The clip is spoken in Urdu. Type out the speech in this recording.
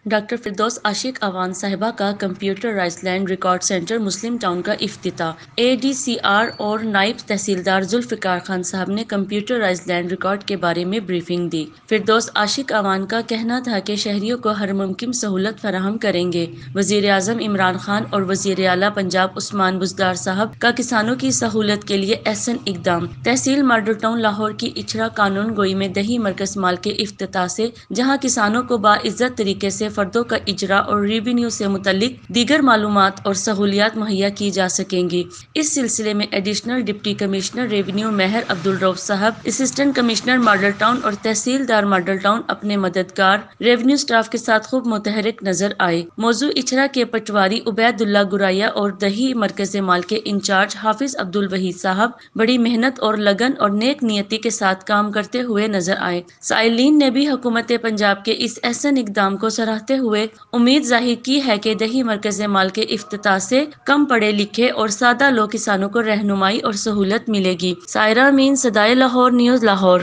ڈاکٹر فردوس عاشق اعوان صاحبہ کا کمپیوٹرائز لینڈ ریکارڈ سینٹر مسلم ٹاؤن کا افتتاح۔ اے ڈی سی آر اور نائب تحصیلدار ذوالفقار خان صاحب نے کمپیوٹرائز لینڈ ریکارڈ کے بارے میں بریفنگ دی۔ فردوس عاشق اعوان کا کہنا تھا کہ شہریوں کو ہر ممکن سہولت فراہم کریں گے۔ وزیر اعظم عمران خان اور وزیر اعلیٰ پنجاب عثمان بزدار صاحب کا کسانوں کی سہولت کے لیے احسن اقدام۔ تحصیل ماڈل ٹاؤن لاہور کی اچھرا قانون گوئی میں دیہی مرکز مال کے افتتاح سے جہاں کسانوں کو باعزت طریقے سے فردوں کا اجرا اور ریونیو سے متعلق دیگر معلومات اور سہولیات مہیا کی جا سکیں گی۔ اس سلسلے میں ایڈیشنل ڈپٹی کمشنر ریونیو ماہر عبدالرؤف صاحب، اسسٹنٹ کمشنر ماڈل ٹاؤن اور تحصیلدار ماڈل ٹاؤن اپنے مددگار ریونیو سٹاف کے ساتھ خوب متحرک نظر آئے۔ موضوع اچھرا کے پٹواری عبید اللہ گریا اور دیہی مرکز مال کے انچارج حافظ عبدالوحید صاحب بڑی محنت اور لگن اور نیک نیتی کے ساتھ کام کرتے ہوئے نظر آئے۔ سائلین نے بھی حکومت پنجاب کے اس احسن اقدام کو سراہتے ہوئے امید ظاہر کی ہے کہ دیہی مرکز مال کے افتتاح سے کم پڑھے لکھے اور سادہ لوگ کسانوں کو رہنمائی اور سہولت ملے گی۔ سائرہ امین، صدائے لاہور نیوز، لاہور۔